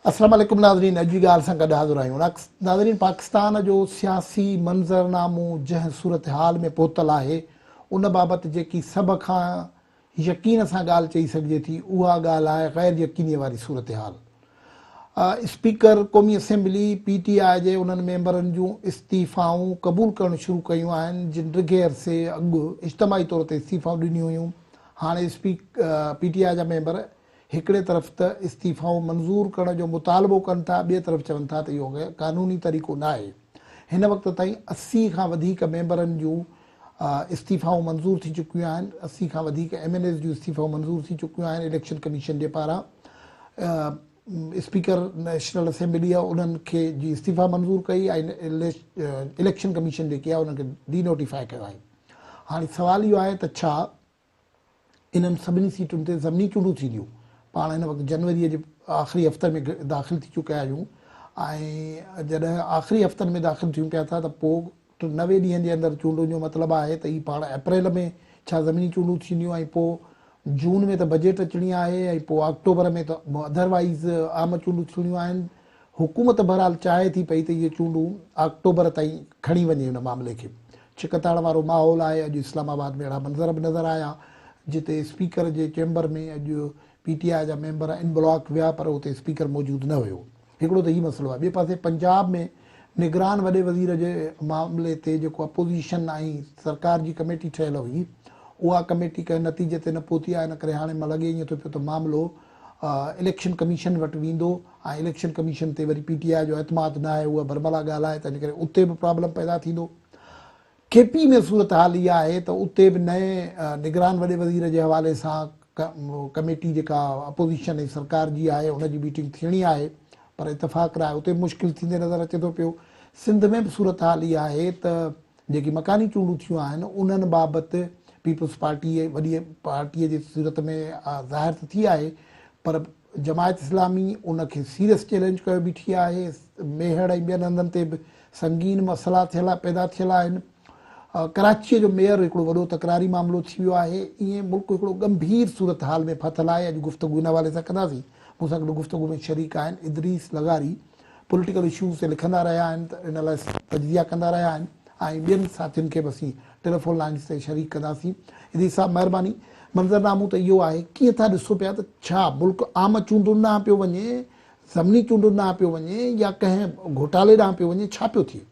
अस्सलाम वालेकुम नाज़रीन, अॼु जी ॻाल्हि सां गॾु हाज़िर आहियूं। नाज़रीन, पाकिस्तान जो सियासी मंज़रनामो जंहिं सूरत हाल में पहुतल आहे उन बाबति जेकी सभ खां यकीन सां ॻाल्हि चई सघिजे थी उहा ॻाल्हि आहे ग़ैर यकीनीअ वारी सूरत हाल। स्पीकर क़ौमी असेंबली PTI जे उन्हनि मेंबरनि जूं इस्तीफ़ाऊं क़बूल करणु शुरू कयूं आहिनि जिन डिघे अरसे अॻु इज्तमाही तौर ते इस्तीफ़ाऊं ॾिनियूं हुयूं। हाणे PTI जा मेंबर हिकिड़े तरफ़ त इस्तीफ़ाऊं मंज़ूर करण जो मुतालबो कनि था, ॿिए तरफ़ चवनि था त इहो क़ानूनी तरीक़ो न आहे। हिन वक़्त ताईं 80 खां वधीक मेंबरनि जूं इस्तीफ़ाऊं मंज़ूर थी चुकियूं आहिनि। 80 खां वधीक MNAs जूं इस्तीफ़ाऊं मंज़ूर थी चुकियूं आहिनि इलेक्शन कमीशन जे पारां। स्पीकर नेशनल असेंबली आहे उन्हनि खे जी इस्तीफ़ा मंज़ूर कई ऐं इलेक्शन कमीशन जेकी आहे उन्हनि खे डीनोटिफाई कयो आहे। हाणे सुवाल इहो आहे त छा इन्हनि सभिनी सीटुनि ते ज़मीनी चूंडूं थींदियूं। पाण हिन वक़्तु जनवरीअ जे आख़िरी हफ़्ते में दाख़िल थी चुकिया आहियूं ऐं जॾहिं आख़िरी हफ़्तनि में दाख़िल थियूं पिया था त पोइ 90 ॾींहंनि जे अंदरि चूंडुनि जो मतिलबु आहे त ही पाण अप्रैल में छा ज़मीनी चूंडूं थींदियूं ऐं पोइ जून में त बजट अचणी आहे ऐं पोइ अक्टूबर में त अदरवाइज़ आम चूंडूं थियणियूं आहिनि। हुकूमत बहरहाल चाहे थी पई त इहे चूंडूं अक्टूबर ताईं खणी वञे हिन मामले खे। छिकताड़ वारो माहौल आहे। अॼु इस्लामाबाद में अहिड़ा मंज़र बि नज़र आया जिते स्पीकर जे चैम्बर में अॼु PTI जा मेंबर इन ब्लॉक विया पर उते स्पीकर मौजूदु न हुयो। हिकिड़ो त हीउ मसइलो आहे। ॿिए पासे पंजाब में निगरान वॾे वज़ीर जे मामले ते जेको अपोज़िशन ऐं सरकार जी कमेटी ठहियल हुई उहा कमेटी कंहिं नतीजे ते न पहुती आहे। इन करे हाणे मां लॻे ईअं थो पियो त मामिलो इलेक्शन कमीशन वटि वेंदो ऐं इलेक्शन कमीशन ते वरी PTI जो एतमाद न आहे, उहा बरमला ॻाल्हि आहे। त इन करे उते बि प्रॉब्लम पैदा थींदो। KP में सूरत हाल इहा आहे त उते बि नए निगरान वॾे वज़ीर जे हवाले सां कमेटी जेका अपोज़िशन ऐं सरकार जी आहे उनजी मीटिंग थियणी आहे पर इतफ़ाक़ आहे उते मुश्किल थींदे नज़र अचे थो पियो। सिंध में बि सूरत हाल इहा आहे त जेकी मकानी चूंडूं थियूं आहिनि उन्हनि बाबति पीपल्स पार्टी वॾी पार्टीअ जे सूरत में ज़ाहिर त थी आहे पर जमायत इस्लामी उनखे सीरियस चैलेंज कयो बीठी आहे। मेहड़ ऐं ॿियनि हंधनि ते बि संगीन मसइला पैदा थियल आहिनि। कराचीअ जो मेयर हिकिड़ो वॾो तकरारी मामिलो थी वियो आहे। ईअं मुल्क हिकिड़ो गंभीर सूरत हाल में फाथल आहे। अॼु गुफ़्तगू हिन हवाले सां कंदासीं। मूंसां गॾु गुफ़्तगू में शरीक आहिनि इदरीस लगारी, पॉलिटिकल इशूज़ ते लिखंदा रहिया आहिनि त इन लाइ तजज़िया कंदा रहिया आहिनि ऐं ॿियनि साथियुनि खे बि असीं टेलीफोन लाइन्स ते शरीक कंदासीं। इदरीस साहब महिरबानी, मंज़रनामो त इहो आहे, कीअं था ॾिसो पिया त छा मुल्क आम चूंडुनि ॾांहुं पियो वञे, ज़मीनी चूंडुनि ॾांहुं पियो वञे या कंहिं घोटाले ॾांहुं पियो वञे, छा पियो थिए?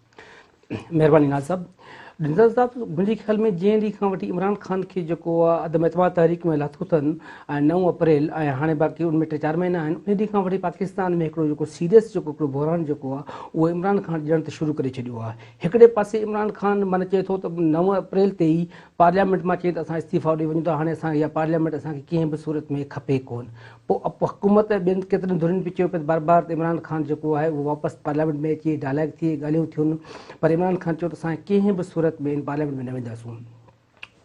महिरबानी नाज़ साहब। डिंदर साहब, मुंहिंजे ख्याल में जंहिं ॾींहं खां वठी इमरान ख़ान खे जेको आहे अदम एतमाद तहरीक में लाथो अथनि ऐं 9 अप्रैल ऐं हाणे बाक़ी उनमें 3-4 महीना आहिनि, उन ॾींहं खां वठी पाकिस्तान में हिकिड़ो जेको सीरियस जेको हिकिड़ो बहरान जेको आहे उहो इमरान ख़ान ॾियण त शुरू करे छॾियो आहे। हिकिड़े पासे इमरान ख़ान माना चए थो त 9 अप्रैल ते ई पार्लियामेंट मां चए त असां इस्तीफ़ा ॾेई वञूं था। हाणे असां इहा पार्लियामेंट असांखे कंहिं बि सूरत में खपे कोन। पोइ हुकूमत ॿियनि केतिरनि धुरियुनि बि चयो पियो बार बार त इमरान ख़ान जेको आहे उहो वापसि पार्लियामेंट में अची डायलॉग थिए ॻाल्हियूं थियूं पर इमरान ख़ान चयो त असां कंहिं बि सूरत में इन पार्लियामेंट में न वेंदासूं।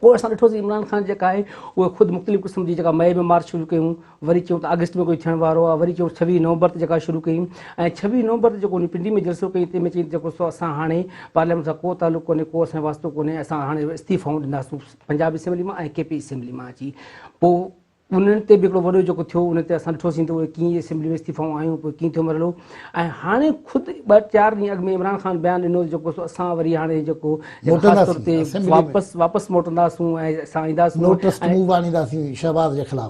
पोइ असां ॾिठोसीं इमरान ख़ान जेका आहे उहे ख़ुदि मुख़्तलिफ़ क़िस्म जी जेका मई में मार्च शुरू कयूं, वरी चयूं त अगस्त में कोई थियण वारो आहे, वरी चयूं 26 नवंबर ते जेका शुरू कयूं ऐं 26 नवंबर ते जेको उन पिंडी में जलसो कई तंहिंमें चई जेको असां हाणे पार्लियामेंट सां को तालुक़ु कोन्हे, को असांजो वास्तो कोन्हे, असां हाणे इस्तीफ़ाऊं ॾींदासूं पंजाब असेंबली मां ऐं KP असेंबली मां अची। पोइ उन्हनि ते बि हिकिड़ो वॾो जेको थियो उन ते असां ॾिठोसीं त उहे कीअं असेंबली में इस्तीफ़ाऊं आयूं, पोइ कीअं थियो मरलो ऐं हाणे ख़ुदि 2-4 ॾींहं अॻु में इमरान ख़ान बयानु ॾिनो जेको असां वरी हाणे जेको ख़ासि तौर ते वापसि मोटंदासूं ऐं असां ईंदासूं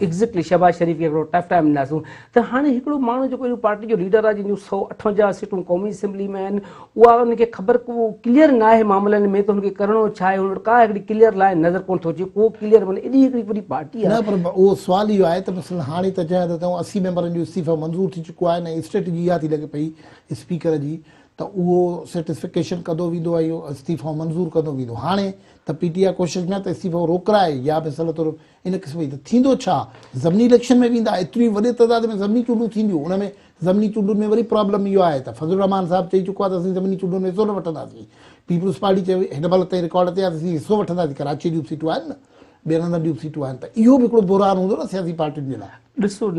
एग्ज़ैक्टली शहबाज शरीफ़ खे हिकिड़ो टफ टाइम ॾींदासूं। त हाणे हिकिड़ो माण्हू जेको पार्टी जो लीडर आहे जंहिंजूं 158 सीटूं क़ौमी असेंबली में आहिनि, उहा उनखे ख़बर को क्लियर न आहे मामलनि में त हुनखे करिणो छा आहे, हुन वटि का हिकिड़ी क्लियर लाइन नज़र कोन थो अचे। को क्लियर माने एॾी हिकिड़ी वॾी पार्टी आहे। उहो सुवाल इहो आहे त मसइलो हाणे त चयां त 80 मेंबरनि जो इस्तीफ़ो मंज़ूर थी चुको आहे ऐं स्ट्रेटजी इहा थी लॻे पई स्पीकर जी त उहो सेटिस्फिकेशन कंदो वेंदो आहे, इहो इस्तीफ़ो मंज़ूर कंदो वेंदो। हाणे त PTI कोशिशि न त इस्तीफ़ो रोकराए या मिसाल तौरु इन क़िस्म जी त थींदो छा, ज़मीनी इलेक्शन में वेंदा, एतिरी वॾे तइदाद में ज़मीनी चूंडूं थींदियूं, उन में ज़मीनी चूंडुनि में वरी प्रॉब्लम इहो आहे त फज़लुर रहमान साहब चई चुको आहे त असीं ज़मीनी चूंडुनि में हिसो न वठंदासीं। पीपल्स पार्टी चयो हिन महिल ताईं रिकॉर्ड ते आहे त असीं हिसो वठंदासीं। कराची जूं सीटूं आहिनि न, ॿियनि हंधनि जूं सीटूं आहिनि, त इहो बि हिकिड़ो बुरान हूंदो न सियासी पार्टियुनि जे लाइ। ॾिसो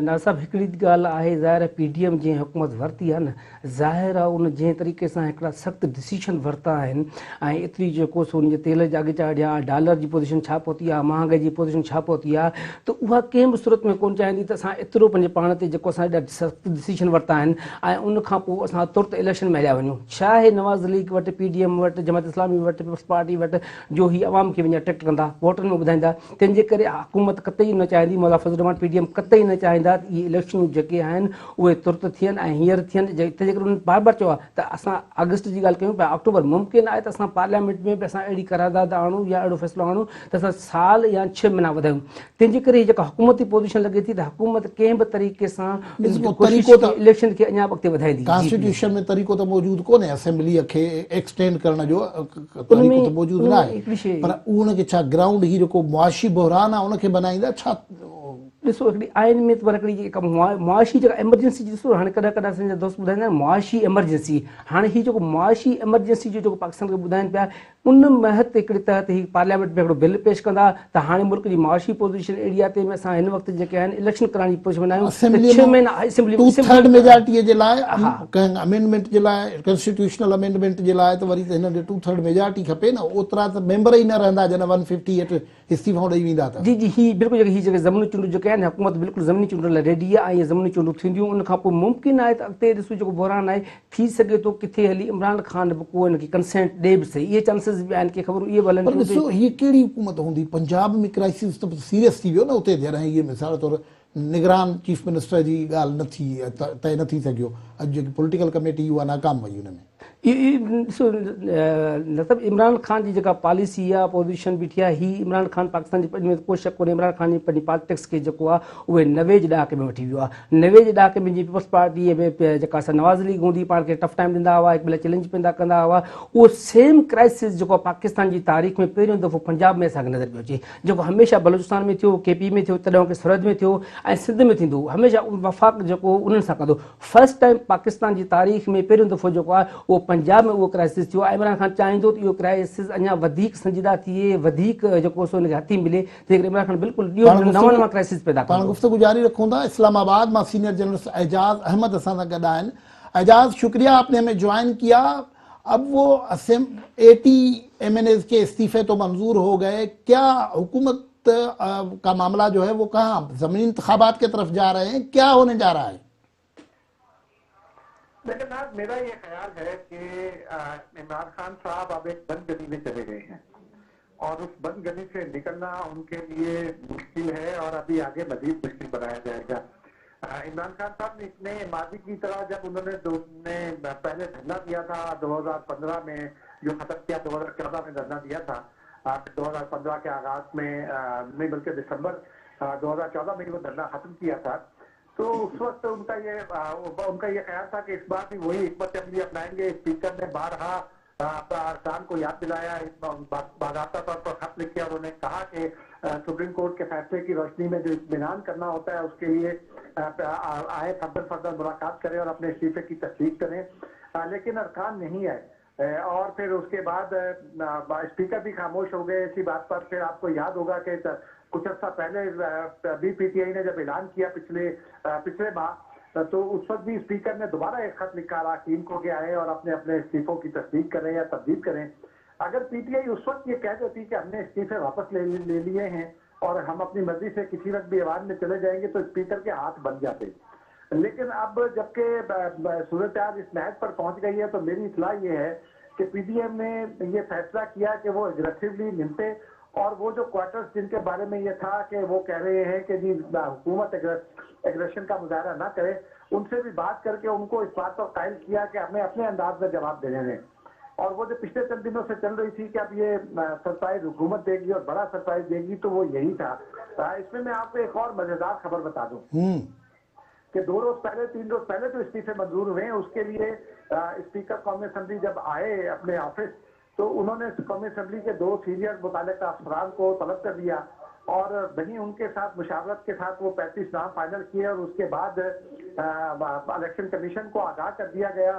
ना साहिब हिकिड़ी ॻाल्हि आहे ज़ाहिर आहे PDM जीअं हुकूमत वरिती आहे न ज़ाहिर आहे उन जंहिं तरीक़े सां हिकिड़ा सख़्तु डिसीशन वरिता आहिनि ऐं एतिरी जेको सो उन जे तेल जा अघु चाढ़िया डॉलर जी पोज़ीशन छा पहुती आहे महांगाई जी पोज़ीशन छा पहुती आहे त उहा कंहिं बि सूरत में कोन चाहींदी त असां एतिरो पंहिंजे पाण ते जेको असां एॾा सख़्तु डिसीशन वरिता आहिनि ऐं उन खां पोइ असां तुर्त इलेक्शन में हलिया वञूं छा आहे नवाज़ लीग वटि PDM वटि जमात इस्लामी वटि पीपल्स पार्टी वटि जो ही आवाम खे वञी अट्रैक्ट कंदा वोटनि में ॿुधाईंदा तंहिंजे करे हुकूमत कतई न चाहींदी मौला फज़ल रहमान PDM कतई न चाहींदा त इहे इलेक्शनूं जेके आहिनि उहे तुर्त थियनि ऐं हींअर थियनि त जेकर उन्हनि बार बार चयो आहे त असां अगस्त जी ॻाल्हि कयूं पिया अक्टूबर मुमकिन आहे त असां पार्लियामेंट में बि असां अहिड़ी करारदाद आणूं या अहिड़ो फ़ैसिलो आणूं त असां साल या 6 महीना वधायूं तंहिंजे करे जेका हुकूमती पोज़ीशन लॻे थी त हुकूमत कंहिं बि तरीक़े सां इलेक्शन खे अञा अॻिते वधाईंदी कॉन्स्टिट्यूशन में तरीक़ो त मौजूदु कोन्हे असेंबलीअ खे एक्सटेंड करण जो तरीक़ो त मौजूदु न आहे पर उनखे छा ग्राउंड ही जेको मुआशी बहरान आहे उनखे बनाईंदा छा ॾिसो हिकिड़ी आइन में पर हिकिड़ी जेका मुआशी जेका एमरजेंसी ॾिसो हाणे कॾहिं कॾहिं असांजा दोस्त ॿुधाईंदा आहिनि मुआशी एमरजेंसी हाणे हीउ जेको मुआशी एमरजेंसी जो जेको पाकिस्तान खे ॿुधाइनि पिया उन महत हिकिड़े तहत ही पार्लियामेंट में हिकिड़ो बिल पेश कंदा त हाणे मुल्क जी मुआशी पोज़ीशन अहिड़ी आहे तंहिंमें असां हिन वक़्तु जेके आहिनि इलेक्शन कराइण जी पोज़ीशन में आहियूं 6 महीना असेंबली 2/3 मेजॉरिटीअ जे लाइ अमेंडमेंट जे लाइ कॉन्स्टिट्यूशनल अमेंडमेंट जे लाइ त वरी त हिन 2/3 मेजॉरिटी खपे न ओतिरा त मेंबर ई न रहंदा जन 158 इस्तीफ़ा ॾेई वेंदा त जी जी ही बिल्कुलु जेके जेके ज़मीनी चूंडूं जेके आहिनि हुकूमत बिल्कुलु ज़मीनी चूंडुनि लाइ रेडी आहे ऐं इहे ज़मीनी चूंडूं थींदियूं उन खां पोइ मुमकिन आहे त अॻिते ॾिसो जेको बहरान आहे थी सघे थो किथे हली इमरान ख़ान बि को हिनखे कंसेंट ॾे बि सही इहे चांसिस बि आहिनि की ख़बरूं इहे बि हलनि पर ॾिसो हीअ कहिड़ी हुकूमत हूंदी पंजाब में क्राइसिस त सीरियस थी वियो न उते जॾहिं इहे मिसाल तौरु निगरान चीफ मिनिस्टर जी ॻाल्हि न थी तय न थी सघियो अॼु जेकी पॉलिटिकल कमेटी उहा नाकाम वई हुन में ॾिसो मतिलबु इमरान ख़ान जी जेका पॉलिसी आहे पोज़ीशन बीठी आहे ही इमरान ख़ान पाकिस्तान जी में कोई शक कोन्हे इमरान ख़ान जी पंहिंजी पॉलिटिक्स खे जेको आहे उहे 90 जे ॾहाके में वठी वियो आहे 90 जे ॾहाके में जीअं पीपल्स पार्टीअ में जेका असां नवाज़ लीग हूंदी पाण खे टफ टाइम ॾींदा हुआ हिकु ॿिए चैलेंज पैदा कंदा हुआ उहो सेम क्राइसिस जेको पाकिस्तान जी तारीख़ में पहिरियों दफ़ो पंजाब में असांखे नज़र पियो अचे जेको हमेशह बलूचिस्तान में थियो KP में थियो तॾहिं की सरहद में थियो ऐं सिंध में थींदो हमेशह वफ़ाक़ जेको उन्हनि सां कंदो फर्स्ट टाइम पाकिस्तान जी तारीख़ में पहिरियों दफ़ो जेको आहे उहो पंजाब में उहो क्राइसिस थियो इमरान ख़ान चाहींदो त इहो क्राइसिस अञा वधीक संजीदा थिए वधीक जेको सो हुनखे हथी मिले तंहिं करे इमरान ख़ान बिल्कुलु नवां क्राइसिस पैदा पाण गुफ़्तगू जारी रखूं था इस्लामाबाद मां सीनियर जर्नलिस्ट एजाज अहमद असां सां गॾु आहिनि एजाज शुक्रिया आपने हमें ज्वाइन किया अब वो AT MNAs के इस्तीफे तो मंजूर हो गए क्या हुकूमत का मामला जो है वो कहाँ ज़मीनी इंतखाबात की तरफ जा रहे हैं क्या होने जा रहा है लेकिन आज मेरा ये ख्याल है कि इमरान खान साहब अब एक बंद गली में चले गए हैं और उस बंद गली से निकलना उनके लिए मुश्किल है और अभी आगे मजीद मुश्किल बनाया जाएगा इमरान खान साहब ने इतने माजी की तरह जब उन्होंने पहले धरना दिया था 2015 में जो खत्म किया 2014 में धरना दिया था 2015 के आगाज में नहीं बल्कि दिसंबर 2014 में वो धरना खत्म किया था तो उस वक्त उनका ये ख्याल था कि इस बार भी वही हिकमत अमली अपनाएंगे स्पीकर ने बारहा अरकान को याद दिलाया बाकायदा तौर पर खत लिखे और उन्होंने कहा कि सुप्रीम कोर्ट के फैसले की रोशनी में जो इत्मीनान करना होता है उसके लिए आए फर्दर मुलाकात करें और अपने इस्तीफे की तस्दीक करें लेकिन अरकान नहीं आए और फिर उसके बाद स्पीकर भी खामोश हो गए इसी बात पर फिर आपको याद होगा कि कुछ अर्सा पहले PTI ने जब ऐलान किया पिछले माह तो उस वक्त भी स्पीकर ने दोबारा एक खत लिखा अरकान को कि आए और अपने अपने इस्तीफों की तस्दीक करें या तब्दील करें अगर PTI उस वक्त ये कह देती कि हमने इस्तीफे वापस ले लिए हैं और हम अपनी मर्जी से किसी वक्त भी ऐवान में चले जाएंगे तो स्पीकर के हाथ बन जाते लेकिन अब जबकि सूरत इस नहज पर पहुंच गई है तो मेरी इतला ये है कि PDM ने ये फैसला किया कि वो एग्रेसिवली निपटे और वो जो क्वार्टर्स जिनके बारे में ये था कि वो कह रहे हैं कि जी हुकूमत एग्रेशन का मुजाहरा ना करे उनसे भी बात करके उनको इस बात पर कायल किया कि हमें अपने अंदाज में जवाब देने दें और वो जो पिछले चंद दिनों से चल रही थी कि अब ये सरप्राइज हुकूमत देगी और बड़ा सरप्राइज देगी तो वो यही था इसमें मैं आपको एक और मजेदार खबर बता दूं कि 3 रोज पहले जो इस्तीफे मंजूर हुए हैं उसके लिए स्पीकर कौमी असेंबली जब आए अपने ऑफिस तो उन्होंने कौमी असेंबली के 2 सीनियर मुतालिका अफसरान को तलब कर दिया और वहीं उनके साथ मुशावरत के साथ वो 35 नाम फाइनल किए और उसके बाद इलेक्शन कमीशन को आगाह कर दिया गया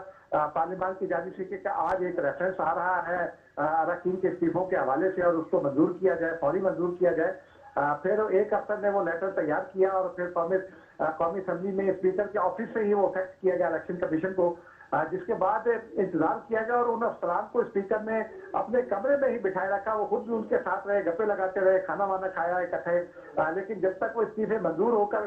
पार्लियामान की जानिब से कि आज एक रेफरेंस आ रहा है अरकान के इस्तीफों के हवाले से और उसको मंजूर किया जाए फौरी मंजूर किया जाए फिर एक अफसर ने वो लेटर तैयार किया और फिर कौमी असेंबली में स्पीकर के ऑफिस से ही वो फैक्ट किया गया इलेक्शन कमीशन को, जिसके बाद इंतजार किया गया और उन अफसरान को स्पीकर ने अपने कमरे में ही बिठाए रखा। वो खुद भी उनके साथ रहे, गप्पे लगाते रहे, खाना वाना खाया इकट्ठे, लेकिन जब तक वो इस्तीफे मंजूर होकर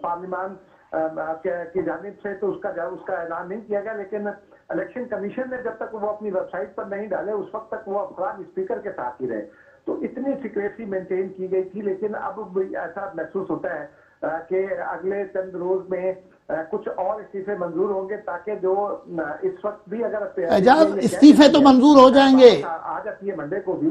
पार्लियामान की जानिब से तो उसका ऐलान नहीं किया गया। लेकिन इलेक्शन कमीशन ने जब तक वो अपनी वेबसाइट पर नहीं डाले उस वक्त तक वो अफराद स्पीकर के साथ ही रहे। तो इतनी सिक्रेसी मेंटेन की गई थी। लेकिन अब ऐसा महसूस होता है कि अगले चंद रोज में कुछ और इस्तीफे मंजूर होंगे, ताकि जो इस वक्त भी अगर एजाज इस्तीफे तो मंजूर हो जाएंगे, आ जाती है मंडे को भी,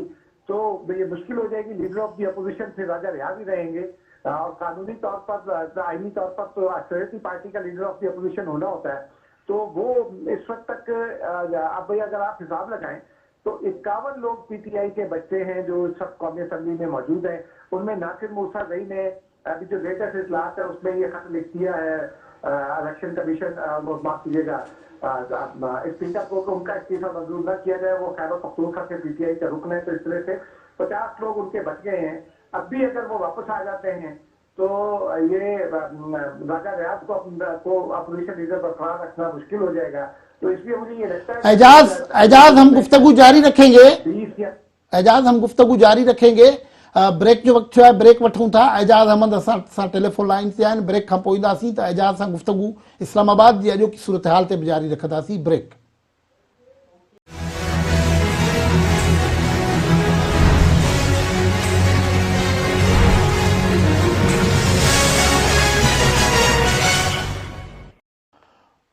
तो ये मुश्किल हो जाएगी। लीडर ऑफ दी अपोजिशन फिर राजा रियाज ही रहेंगे और कानूनी तौर पर, आईनी तौर पर तो अक्सरियती पार्टी का लीडर ऑफ दी अपोजिशन होना होता है। तो वो इस वक्त तक अब भाई अगर आप हिसाब लगाएं तो 51 लोग पीटीआई के बच्चे हैं जो इस वक्त कौमी असेंबली में मौजूद हैं। उनमें नासिर मूसा रई ने अभी जो लेटेस्ट इजलास है उसमें ये खत लिख दिया है इलेक्शन कमीशन, माफ कीजिएगा, स्पीकर को उनका इस्तीफा मंजूर न किया जाए। वो खैबर पख्तूनख्वा से पीटीआई का रुकन है, तो इस तरह से 50 लोग उनके बच गए हैं। अब भी अगर वो वापस आ जाते हैं तो ये राजा रियाज को अपोजिशन लीडर बरकरार रखना मुश्किल हो जाएगा। तो इसलिए मुझे ये लगता है एजाज हम गुफ्तगू जारी रखेंगे, एजाज हम गुफ्तगू जारी रखेंगे। ब्रेक जो वक्त है ब्रेक वठूं था। एजाज अहमद असां टेलीफोन लाइन ते आहिनि। ब्रेक खां पोइ ईंदासीं त एजाज सां गुफ्तगू इस्लामाबाद जी अॼोकी सूरत हाल ते बि जारी रखंदासीं। ब्रेक।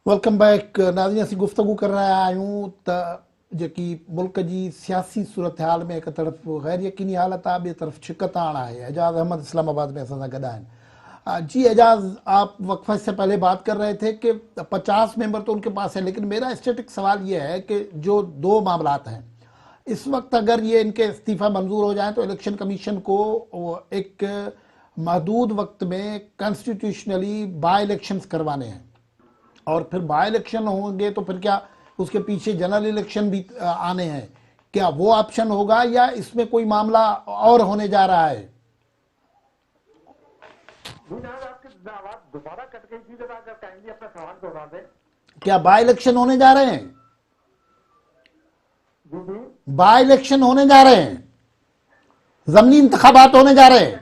वेलकम बैक नाज़रीन, असीं गुफ्तगू कर रहा आहियूं त जेकी मुल्क जी सियासी सूरत हाल में एक तरफ़ गैर यकीनी हालत आहे, ॿिए तरफ़ छिकताण आहे। एजाज अहमद इस्लामाबाद में असां सां गॾु आहिनि। जी एजाज, आप वक्फे से पहले बात कर रहे थे कि 50 मेंबर तो उनके पास है, लेकिन मेरा स्टेटिक सवाल ये है कि जो दो मामलात हैं इस वक्त, अगर ये इनके इस्तीफा मंजूर हो जाए तो इलेक्शन कमीशन को एक महदूद वक्त में कॉन्स्टिट्यूशनली बाई इलेक्शंस करवाने हैं और फिर बाई इलेक्शन होंगे तो फिर क्या उसके पीछे जनरल इलेक्शन भी आने हैं, क्या वो ऑप्शन होगा या इसमें कोई मामला और होने जा रहा है? आपकी आवाज दोबारा कट गई थी, जरा अगर काइंडली अपना सवाल दोहरा दें। क्या बाई इलेक्शन होने जा रहे हैं? बाई इलेक्शन होने जा रहे हैं, ज़मीनी इंतखाबात होने जा रहे हैं।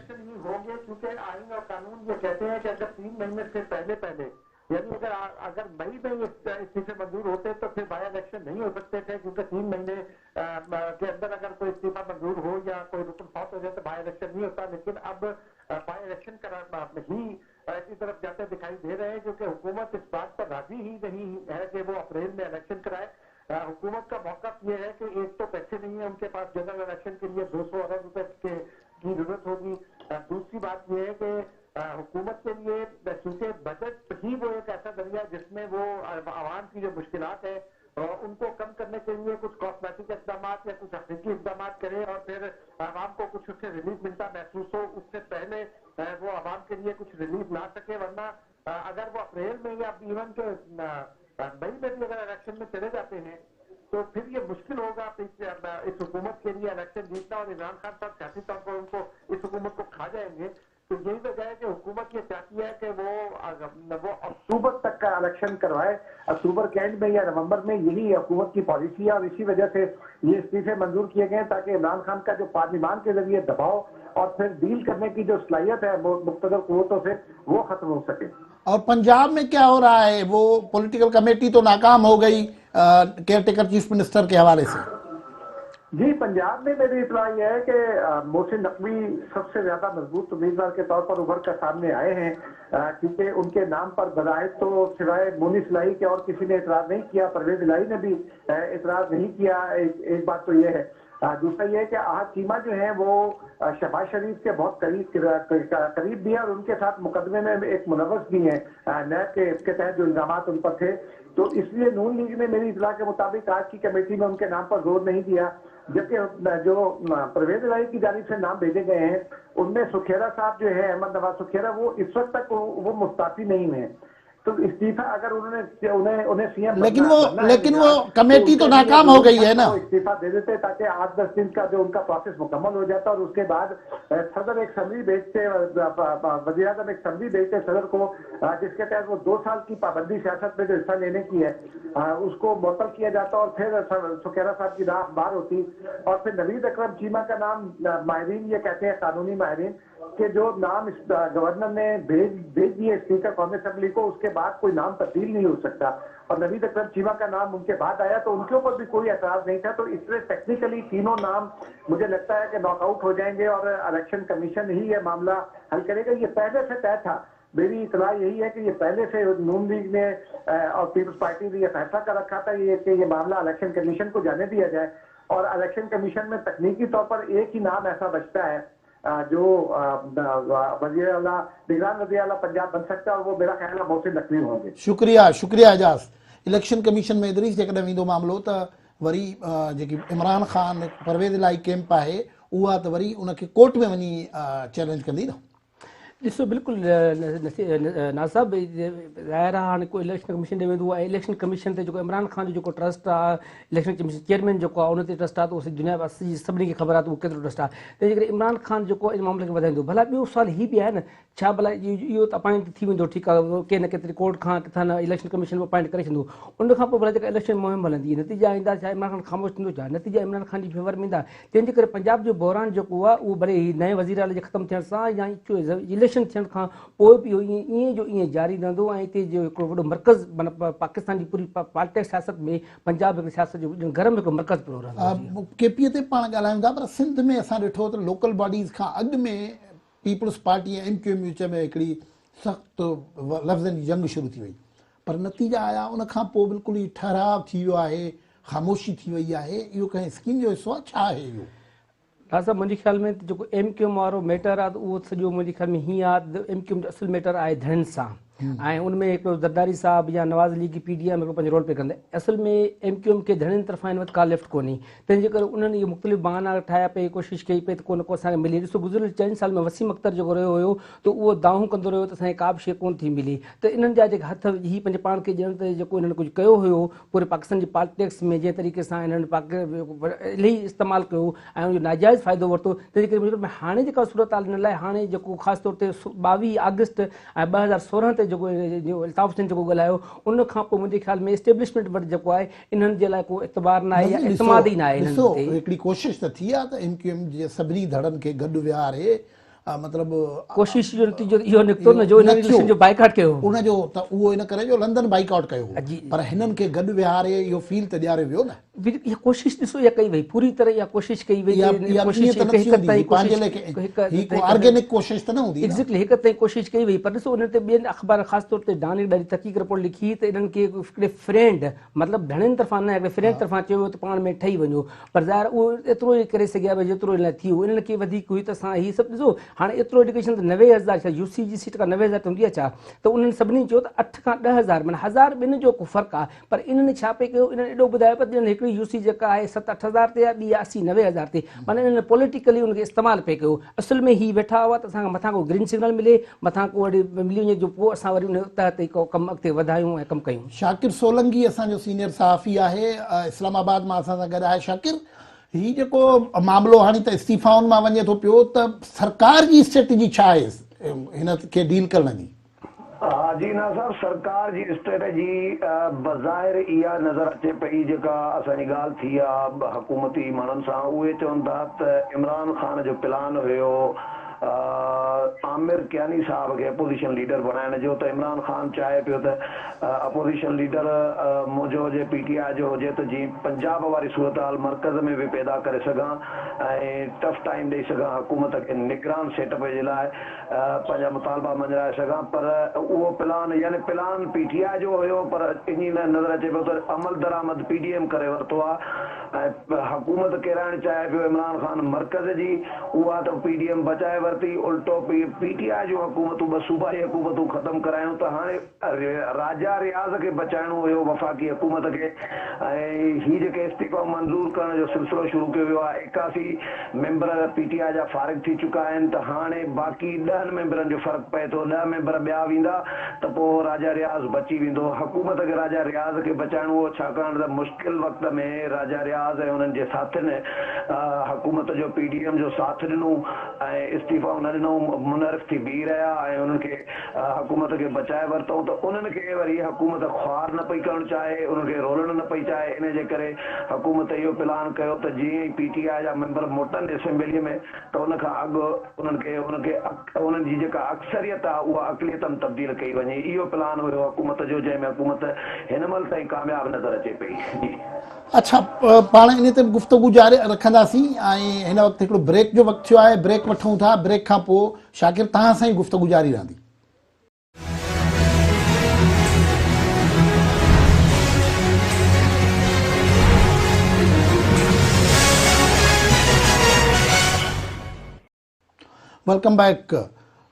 होंगे क्योंकि आईन और कानून ये कहते हैं कि अगर 3 महीने से पहले यानी अगर मई में इस्तीफे मंजूर होते तो फिर बाय इलेक्शन नहीं हो सकते थे, क्योंकि 3 महीने के अंदर अगर कोई इस्तीफा मंजूर हो या कोई रुकन फौत हो जाए तो बाय इलेक्शन नहीं होता। लेकिन अब बाय इलेक्शन ही इसी तरफ जाते दिखाई दे रहे हैं, क्योंकि हुकूमत इस बात पर राजी ही नहीं है कि वो अप्रैल में इलेक्शन कराए। हुकूमत का मौका ये है कि एक तो पैसे नहीं है उनके पास, जनरल इलेक्शन के लिए 200 अरब रुपए की जरूरत होगी। दूसरी बात यह है कि हुकूमत के लिए चूंकि बजट ही वो एक ऐसा जरिया जिसमें वो आवाम की जो मुश्किलात है उनको कम करने के लिए कुछ कॉस्मेटिक इकदाम या कुछ अफ्रीकी इकदाम करे और फिर आवाम को कुछ उससे रिलीफ मिलता महसूस हो, उससे पहले वो आवाम के लिए कुछ रिलीफ ला सके। वरना अगर वो अप्रैल में या इवन के मई में भी अगर इलेक्शन में चले जाते हैं तो फिर ये मुश्किल होगा इस हुकूमत के लिए इलेक्शन जीतना, और इमरान खान साहब सियासी तौर पर उनको इस हुकूमत को खा जाएंगे। तो यही वजह है कि हुकूमत ये चाहती है कि वो अक्टूबर तक का इलेक्शन करवाए, अक्टूबर के एंड में या नवंबर में। यही हुकूमत की पॉलिसी है और इसी वजह से ये इस्तीफे मंजूर किए गए ताकि इमरान खान का जो पार्लियामान के जरिए दबाव और फिर डील करने की जो सलाहियत है मुख्तलिफ कुव्वतों से वो खत्म हो सके। और पंजाब में क्या हो रहा है? वो पॉलिटिकल कमेटी तो नाकाम हो गई केयरटेकर चीफ मिनिस्टर के हवाले से। जी, पंजाब में मेरी इतला यह है कि मोहसिन नकवी सबसे ज्यादा मजबूत उम्मीदवार के तौर पर उभर कर सामने आए हैं, क्योंकि उनके नाम पर बदायत तो सिवाय मोनिस इलाही के और किसी ने इतराज नहीं किया। परवेज इलाही ने भी इतराज नहीं किया। एक बात तो यह है। दूसरा यह है कि आहद चीमा जो है वो शहबाज शरीफ के बहुत करीब भी है और उनके साथ मुकदमे में एक मुलव्वस भी है नैब के तहत जो इल्जाम उन पर थे। तो इसलिए नून लीग ने मेरी इतला के मुताबिक आज की कमेटी में उनके नाम पर जोर नहीं दिया, जबकि जो परवेज इलाही की जानिब से नाम भेजे गए हैं उनमें सुखेरा साहब जो है, अहमद नवाज सुखेरा, वो इस वक्त तक वो मुस्ताफी नहीं हुए। तो इस्तीफा अगर उन्हें सीएम लेकिन वो कमेटी तो नाकाम हो गई है ना, इस्तीफा दे देते ताकि 8-10 दिन का जो उनका प्रोसेस मुकम्मल हो जाता और उसके बाद सदर एक समरी भेजते, वज़ीर आज़म एक समरी भेजते सदर को, जिसके तहत वो 2 साल की पाबंदी सियासत में जो हिस्सा लेने की है उसको मुअत्तल किया जाता और फिर सुकैरा साहब की राह बार होती और फिर नवीद अकरम चीमा का नाम, माहिरीन ये कहते हैं कानूनी माहिरीन कि जो नाम गवर्नर ने भेज दिए स्पीकर कौमी असेंबली को, उसके बाद कोई नाम तब्दील नहीं हो सकता और नवीद अकरम चीमा का नाम उनके बाद आया तो उनके ऊपर भी कोई एतराज नहीं था। तो इसलिए टेक्निकली तीनों नाम मुझे लगता है कि नॉकआउट हो जाएंगे और इलेक्शन कमीशन ही ये मामला हल करेगा। ये पहले से तय था, मेरी इतला यही है कि ये पहले से नून लीग ने और पीपल्स पार्टी ने यह फैसला कर रखा था कि ये मामला इलेक्शन कमीशन को जाने दिया जाए और इलेक्शन कमीशन में तकनीकी तौर पर एक ही नाम ऐसा बचता है जो वज़ीर आला निगरान वज़ीर आला पंजाब बन सकता है और वो मेरा ख्याल है मोहसिन नकवी होंगे। शुक्रिया एजाज़। इलेक्शन कमीशन में इदरीस जेकॾहिं वेंदो मामिलो त वरी जेकी इमरान ख़ान परवेज़ इलाही कैंप आहे उहा त वरी उनखे कोर्ट में वञी चैलेंज कंदी न। ॾिसो बिल्कुलु नासाब ज़ाहिर आहे हाणे कोई इलेक्शन कमीशन ॾे वेंदो आहे, इलेक्शन कमीशन ते जेको इमरान ख़ान जो जेको ट्रस्ट आहे, इलेक्शन कमीशन चेयरमैन जेको आहे उन ते ट्रस्ट आहे, त उहो दुनिया सभिनी खे ख़बर आहे त उहो केतिरो ट्रस्ट आहे। तंहिंजे करे इमरान ख़ान जेको इन मामले खे वधाईंदो। भला ॿियो सुवाल हीअ बि आहे न, छा भला इहो त अपॉइंट थी वेंदो, ठीकु आहे, के न केतिरी कोर्ट खां किथां न इलेक्शन कमीशन अपॉइंट करे छॾींदो, उन खां पोइ भला जेका इलेक्शन मुहिम हलंदी, नतीजा ईंदा, छा इमरान ख़ान ख़ामोश थींदो, छा नतीजा इमरान ख़ान जी फेवर में ईंदा। तंहिंजे करे पंजाब जो बहरान जेको आहे उहो भले नए वज़ीर आला जे ख़तमु थियण सां या इलेक्शन थियण खां पोइ बि ईअं जो ईअं जारी रहंदो ऐं हिते जो हिकिड़ो वॾो मर्कज़ माना पाकिस्तान जी पूरी पॉलिटिक्स सियासत में पंजाब हिकिड़ी सियासत जो घर में हिकिड़ो मर्कज़ पियो रहंदो। केपीए ते पाण ॻाल्हायूं था, पर सिंध में असां ॾिठो त लोकल बॉडीज़ खां अॻु में पीपल्स पार्टी ऐं MQM विच में हिकिड़ी सख़्तु लफ़्ज़नि जी जंग शुरू थी वई, पर नतीजा आया उन खां पोइ बिल्कुलु ई ठहराव थी वियो आहे, ख़ामोशी थी वई आहे। इहो कंहिं स्कीम जो हिसो आहे, छा आहे इहो? साहब मुंहिंजे ख्याल में जेको MQM वारो मैटर आहे त उहो सॼो मुंहिंजे ख्याल में हीअं आहे त MQM जो असुल मैटर आहे धड़नि सां ऐं उनमें हिकिड़ो ज़रदारी साहब या नवाज़ अली की PDM हिकिड़ो पंहिंजो रोल प्ले कंदा। असल में MQM खे धड़नि तरफ़ां हिन वटि का लेफ्ट कोन्हे, तंहिंजे करे उन्हनि इहे मुख़्तलिफ़ बहाना ठाहिया पई, कोशिशि कई पई त को न को असांखे मिले। ॾिसो गुज़िरियल 4 साल में वसीम अख्तर जेको रहियो हुयो त उहो दाहूं कंदो रहियो त असांखे का बि शइ कोन थी मिली। त इन्हनि जा जेके हथ ही पंहिंजे पाण खे ॼण ते जेको इन्हनि कुझु कयो हुयो पूरे पाकिस्तान जी पॉलिटिक्स में, जंहिं तरीक़े सां इन्हनि इलाही इस्तेमालु कयो ऐं उनजो नाजाइज़ फ़ाइदो वरितो, तंहिंजे करे हाणे जेका सूरत हाल हिन लाइ हाणे जेको ख़ासि तौर ते 22 अगस्त ऐं 2016 ते जेको अल्ताफ़ हुसैन जेको ॻाल्हायो, उन खां पोइ मुंहिंजे ख़्याल में एस्टेब्लिशमेंट वटि जेको आहे इन्हनि जे लाइ को एतबार न आहे या एतमाद ई न आहे। हिकिड़ी कोशिशि त थी आहे त MQM जे सभिनी धड़नि खे गॾु विहारे, मतिलबु कोशिश जो नतीजो इहो निकितो न जो इलेक्शन जो बाइकाट कयो उनजो, त उहो इन करे जो लंदन बाइकाट कयो, पर हिननि खे गॾु विहारे इहो फील त ॾियारे वियो न। इहा कोशिशि ॾिसो इहा कई वई, पूरी तरह इहा कोशिशि कई वई, ऑर्गेनिक कोशिशि त न हूंदी, एग्ज़ैक्टली हिक ताईं कोशिशि कई वई। पर ॾिसो उन ते ॿियनि अख़बार ख़ासि तौर ते डानी ॾाढी तहक़ीक़ रिपोर्ट लिखी त इन्हनि खे हिकिड़े फ्रेंड मतिलबु धड़नि तरफ़ां न हिकिड़े फ्रेंड तरफ़ां चयो वियो त पाण में ठही वञो, पर ज़ाहिर उहो एतिरो ई करे सघिया भई जेतिरो इन लाइ थी वियो। इन्हनि खे वधीक हुई त असां हीअ सभु ॾिसो हाणे एतिरो एडुकेशन त 90,000 छा UC जी सीट का 90,000 हूंदी आहे छा, त उन्हनि सभिनी चयो त 8 खां 10,000 माना 1000 ॿिनि जो को फ़र्क़ु आहे। पर इन्हनि छा पई कयो, इन्हनि एॾो ॿुधायो पिया त हिकिड़ी UC जेका आहे 7-8,000 ते आहे, ॿी 80-90,000 ते, माना इन्हनि पॉलिटिकली उनखे इस्तेमालु पिया कयो। असुल में ही वेठा हुआ त असांखे मथां को ग्रीन सिग्नल मिले, मथां को वरी मिली वञे जो पोइ असां वरी उन तहत ई को कमु अॻिते वधायूं ऐं कमु कयूं। शाकिर सोलंकी असांजो सीनियर सहाफ़ी आहे इस्लामाबाद मां, असां सां गॾु आहे। शाकिर, हीउ जेको मामिलो हाणे त इस्तीफ़ाउनि मां वञे थो पियो, त सरकार जी स्ट्रेटजी छा आहे हिन खे डील करण जी? जी ना साहब, सरकार जी स्ट्रेटजी बज़ाहिर इहा नज़र अचे पई जेका असांजी ॻाल्हि थी आहे हुकूमती माण्हुनि सां, उहे चवनि था त इमरान ख़ान जो प्लान हुयो आमिर कियानी साहब खे अपोजिशन लीडर बनाइण जो, त इमरान ख़ान चाहे पियो त अपोजिशन लीडर मुंहिंजो हुजे PTI जो हुजे त जीअं पंजाब वारी सूरत हाल मर्कज़ में बि पैदा करे सघां ऐं टफ टाइम ॾेई सघां हुकूमत खे निगरान सेटअप जे लाइ पंहिंजा मुतालबा मंझाए सघां। पर उहो प्लान यानी प्लान PTI जो हुयो, पर इन नज़र अचे पियो त अमल दरामद PDM करे वरितो आहे ऐं हुकूमत किराइण चाहे पियो इमरान ख़ान मर्कज़ जी, उहा त PDM बचाए वरिती उल्टो पीटीआई जो हुकूमतूं ॿ सूबाई हुकूमतूं ख़तमु करायूं त हाणे राजा रियाज़ खे बचाइणो हुयो वफ़ाक़ी हुकूमत खे ऐं हीअ जेके इस्तीफ़ा मंज़ूर करण जो सिलसिलो शुरू कयो वियो आहे 81 मेंबर पीटीआई जा फारिग थी चुका आहिनि त हाणे बाक़ी 10 मेंबरनि जो फ़र्क़ु पए थो 10 मेंबर ॿिया वेंदा त पोइ राजा रियाज़ बची वेंदो हुकूमत खे राजा रियाज़ खे बचाइणो हो छाकाणि त मुश्किल वक़्त में राजा रियाज़ ऐं उन्हनि जे साथियुनि हुकूमत जो पीडीएम जो साथ ॾिनो ऐं इस्तीफ़ा न ॾिनो मुनरिफ़ थी बीह रहिया ऐं उन्हनि खे हुकूमत खे बचाए वरितऊं त उन्हनि खे वरी हुकूमत ख्वार न पई करणु चाहे उन्हनि खे रोलणु न पई चाहे इन जे करे हुकूमत इहो प्लान कयो त जीअं ई पीटीआई जा मेंबर मोटनि असेंबली में त उन खां अॻु उन्हनि जी जेका अक्सरियत आहे उहा अक़लियत में तब्दील कई वञे इहो प्लान हुयो हुकूमत जो जंहिंमें हुकूमत हिन महिल ताईं कामयाबु नज़र अचे पई जी। अच्छा पाण इन ते गुफ़्तगू जारी रखंदासीं ऐं हिन वक़्तु हिकिड़ो ब्रेक जो वक़्तु थियो आहे ब्रेक वठूं था ब्रेक खां पोइ शाकिर तव्हां सां ई गुफ़्तगू जारी रहंदी। वेलकम बैक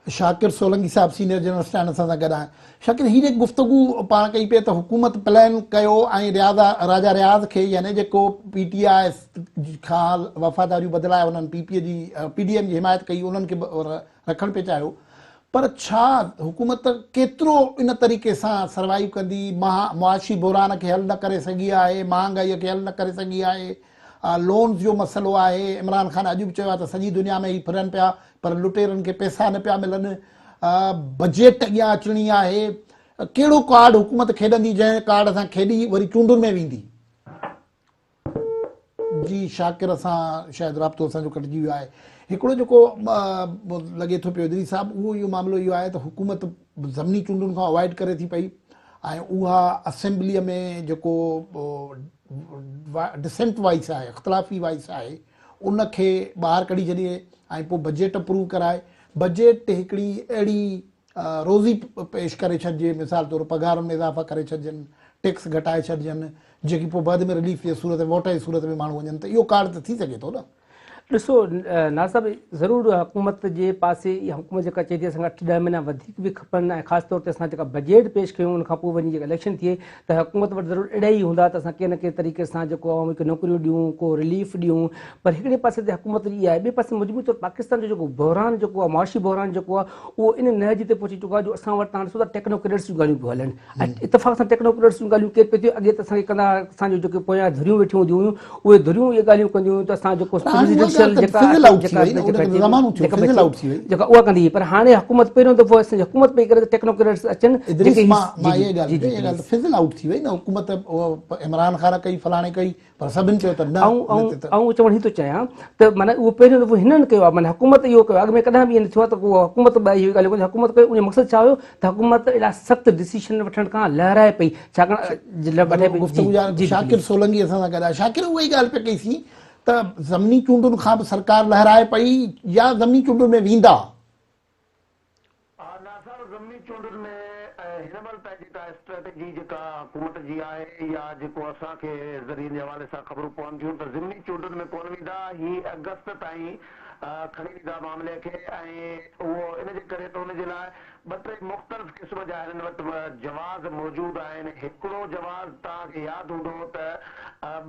शाकिर सोलंकी साहब सीनियर जर्नलिस्ट आहिनि असां सां गॾु आहिनि। शाकिर हीअ जेकी गुफ़्तगू पाण कई पे त हुकूमत प्लान कयो ऐं राजा रियाज़ खे यानी जेको पीटीआई खां वफ़ादारियूं बदिलाए उन्हनि पीडीएम जी हिमायत कई उन्हनि खे रखणु पिए चाहियो पर छा हुकूमत केतिरो इन तरीक़े सां सर्वाइव कंदी मुआशी बहरान खे हल न करे सघी आहे महांगाईअ खे हल न करे सघी आहे लोन्स जो मसइलो आहे इमरान ख़ान अॼु बि चयो आहे त सॼी दुनिया में ई फिरनि पिया पर लुटेरनि खे पैसा न पिया मिलनि बजेट अॻियां अचणी आहे कहिड़ो कार्ड हुकूमत खेॾंदी जंहिं कार्ड सां खेॾी वरी चूंडुनि में वेंदी। जी शाकिर असां शायदि राब्तो असांजो कटिजी वियो आहे। हिकिड़ो जेको लॻे थो पियो इदरीस साहब उहो इहो मामिलो इहो आहे त हुकूमत ज़मनी चूंडुनि खां अवॉइड करे थी पई ऐं उहा असेंबलीअ में जेको डिसेंट वाइस आहे इख़्तिलाफ़ी वाइस आहे उनखे ॿाहिरि कढी छॾिए ऐं पोइ बजेट अप्रूव कराए बजेट हिकिड़ी अहिड़ी रोज़ी पेश करे छॾिजे मिसाल तौरु पघारुनि में इज़ाफ़ा करे छॾिजनि टैक्स घटाए छॾिजनि जेकी पोइ बाद में रिलीफ जे सूरत में वोट जी सूरत में माण्हू वञनि त इहो कार्ड त थी सघे थो न। ॾिसो नाज़िब ज़रूरु हुकूमत जे पासे इहा हुकूमत जेका चए थी असांखे 8-10 महीना वधीक बि खपनि ऐं ख़ासि तौर ते असां जेका बजेट पेश कयूं उनखां पोइ वञी जेका इलेक्शन थिए त हुकूमत वटि ज़रूरु अहिड़ा ई हूंदा त असां कंहिं न कंहिं तरीक़े सां जेको आवाम खे नौकरियूं ॾियूं को रिलीफ ॾियूं पर हिकिड़े पासे ते हुकूमत इहा आहे ॿिए पासे मजबूरी तौरु पाकिस्तान जो जेको बहरान जेको आहे मुआशी बहरान जेको आहे उहो इन नहज ते पहुची चुको आहे जो असां वटि तव्हां ॾिसो था टेक्नोक्रेट्स जूं ॻाल्हियूं पियूं हलनि ऐं इतफ़ाक़ सां टेक्नोक्रेट्स जूं ॻाल्हियूं केरु पियो थियो अॻे त असांखे कंदा असांजो जेके पोयां धुरियूं वेठियूं हूंदियूं हुयूं उहे धुरियूं इहे ॻाल्हियूं कंदियूं हुयूं त असां जेको प्रेसिडेंशियल जेका उहा कंदी पर हाणे हुकूमत पहिरियों दफ़ो असांजी हुकूमत पई करे टेक्नोक्रेट्स अचनि फिज़ल आउट थी वई न हुकूमत इमरान ख़ान कई फलाणे कई पर सभिनि चयो त न ऐं चवण हीअ थो चाहियां त माना उहो पहिरियों दफ़ो हिननि कयो आहे माना हुकूमत इहो कयो अॻु में कॾहिं बि ईअं न थियो आहे त उहा हुकूमत इहो ॻाल्हियूं हुकूमत कयो उनजो मक़सदु छा हुयो त हुकूमत एॾा सख़्तु डिसीशन वठण खां लहराए पई छाकाणि शाकिर सोलंकी असां सां गॾु आहे। शाकिर उहा ई ॻाल्हि पे कईसीं त ज़मनी चूंडुनि खां बि सरकार लहराए पई या ज़मनी चूंडुनि में वेंदा ज़मनी चूंडुनि में हिन महिल ताईं जेका स्ट्रेटेजी जेका हुकूमत जी आहे या जेको असांखे ज़रिए जे हवाले सां ख़बरूं पवनि थियूं त ज़मनी चूंडुनि में कोन वेंदा ही अगस्त ताईं खणी वेंदा मामले खे ऐं उहो इनजे करे त हुनजे लाइ 2-3 मुख़्तलिफ़ क़िस्म जा हिननि वटि जवाज़ मौजूदु आहिनि। हिकिड़ो जवाज़ तव्हांखे यादि हूंदो त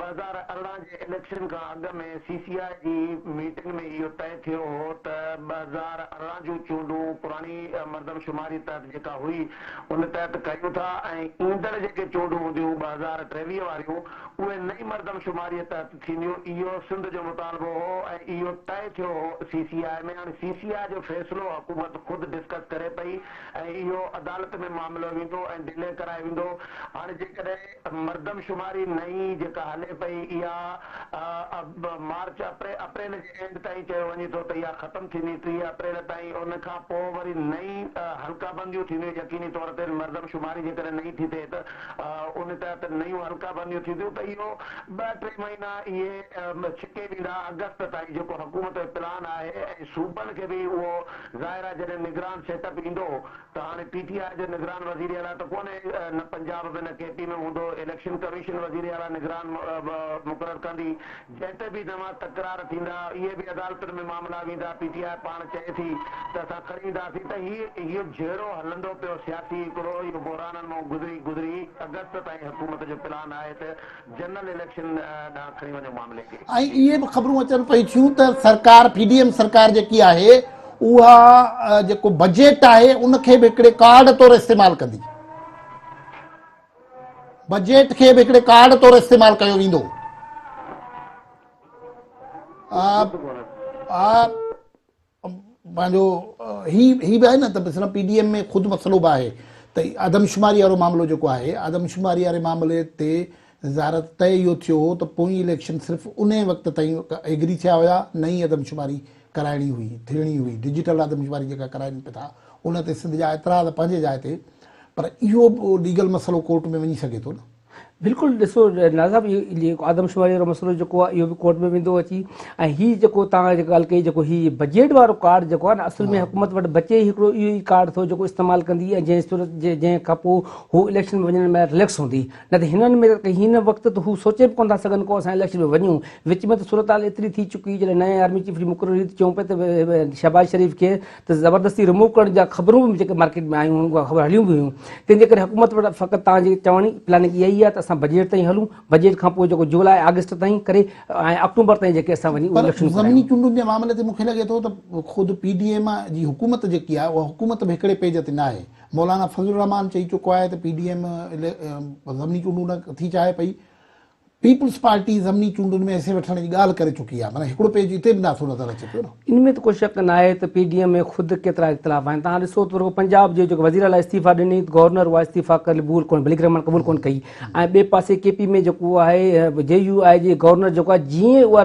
2018 जे इलेक्शन खां अॻु में CCI जी मीटिंग में इहो तय थियो हो त 2018 जूं चूंडूं पुराणी मर्दमशुमारी तहत जेका हुई उन तहत कयूं था ऐं ईंदड़ जेके चूंडूं हूंदियूं 2023 वारियूं उहे नई मर्दमशुमारीअ तहत थींदियूं इहो सिंध जो मुतालबो हो ऐं इहो तय थियो हो CCI में। हाणे CCI जो फ़ैसिलो हुकूमत ख़ुदि डिस्कस करे पई ऐं इहो अदालत में मामिलो वेंदो ऐं डिले कराए वेंदो। हाणे जेकॾहिं मर्दमशुमारी नई जेका हले पई इहा मार्च अप्रैल जे एंड ताईं चयो वञे थो त इहा ख़तमु थींदी 30 अप्रैल ताईं उन खां पोइ वरी नई हल्काबंदियूं थींदियूं यकीनी तौर ते मर्दमशुमारी जेकॾहिं नई थी थिए त उन तहत नयूं हल्काबंदियूं थींदियूं त इहो 2-3 महीना इहे छिके वेंदा अगस्त ताईं जेको हुकूमत जो प्लान आहे ऐं सूबनि खे बि उहो ज़ाहिर आहे जॾहिं निगरान सेटअप ईंदो त हाणे PTI जो निगरान वज़ीर आला त कोन्हे, न पंजाब में न KP में हूंदो, इलेक्शन कमीशन वज़ीर आला निगरान मुक़ररु कंदी, जंहिं ते बि तव्हां तकरार थींदा, इहे बि अदालतुनि में मामला वेंदा, PTI पाण चए थी त असां खणी ईंदासीं, त इहो जहिड़ो हलंदो पियो सियासी हिकिड़ो इहो बहिराननि मां गुज़री अगस्त ताईं हुकूमत जो प्लान आहे त जनरल इलेक्शन ॾांहुं खणी वञो मामले खे। ऐं इहे बि ख़बरूं अचनि पई थियूं त सरकार PDM सरकार जेकी आहे उहा जेको बजट आहे उनखे बि हिकिड़े कार्ड तौरु इस्तेमालु कंदी, बजट खे बि हिकिड़े कार्ड तौरु इस्तेमालु कयो वेंदो। पंहिंजो ही बि आहे न त सिर्फ़ु PDM में ख़ुदि मसइलो बि आहे त आदमशुमारी वारो मामिलो जेको आहे, आदमशुमारी वारे मामले ते ज़ारत तय इहो थियो हो त पोइ इलेक्शन सिर्फ़ु उन वक़्त ताईं एग्री थिया हुया, नई आदमशुमारी कराइणी हुई, थियणी हुई, डिजिटल आदमशुमारी जेका कराइनि पिया था उन ते सिंध जा एतिरा त पंहिंजे जाइ ते, पर इहो लीगल मसइलो कोर्ट में वञी सघे थो न। बिल्कुलु ॾिसो नाज़ाब, इहो आदमशुमारी वारो मसइलो जेको आहे इहो बि कोर्ट में वेंदो अची। ऐं हीउ जेको तव्हां जेको ॻाल्हि कई, जेको हीउ बजट वारो कार्ड जेको आहे न, असल में हुकूमत वटि बचे हिकिड़ो इहो ई कार्ड थो जेको इस्तेमालु कंदी, ऐं जंहिं सूरत जंहिं खां पोइ हू इलेक्शन में वञण में रिलैक्स हूंदी। न त हिननि में हिन वक़्तु त हू सोचे बि कोन था सघनि को असां इलेक्शन में वञूं। विच में त सूरत हाल एतिरी थी चुकी, जॾहिं नए आर्मी चीफ जी मुक़ररी चऊं पिया त शहबाज शरीफ़ खे त ज़बरदस्ती रिमूव करण जा ख़बरूं बि जेके मार्केट में आयूं, उहा ख़बर हलियूं बि हुयूं। तंहिंजे करे हुकूमत वटि फ़क़ति तव्हांजी चवणी प्लानिंग इहा ई आहे त असां बजट ताईं हलूं, बजट खां पोइ जेको जुलाई अगस्त ताईं करे ऐं अक्टूबर ताईं जेके असां वञी इलेक्शन ज़मीनी चूंडुनि जे मामले ते मूंखे लॻे थो त ख़ुदि PDM जी हुकूमत जेकी आहे उहा हुकूमत बि हिकिड़े पेज ते न आहे। मौलाना फज़लुर रहमान चई चुको आहे त PDM ज़मीनी चूंडूं न थी चाहे पई, पीपल्स पार्टी ज़मीनी चूंडुनि में हिसे वठण जी ॻाल्हि करे चुकी आहे, माना हिकिड़ो पेज हिते बि नथो नज़र अचे पियो न। इनमें त कोई शक न आहे त PDM में ख़ुदि केतिरा इख़्तिलाफ़ आहिनि। तव्हां ॾिसो त पंजाब जो जेको वज़ीर आला इस्तीफ़ा ॾिनी, गवर्नर उहा इस्तीफ़ा क़बूल कोन, मलिक रहमान क़बूल कोन कई। ऐं ॿिए पासे KP में जेको आहे JUI जे गवर्नर जेको आहे जीअं उहा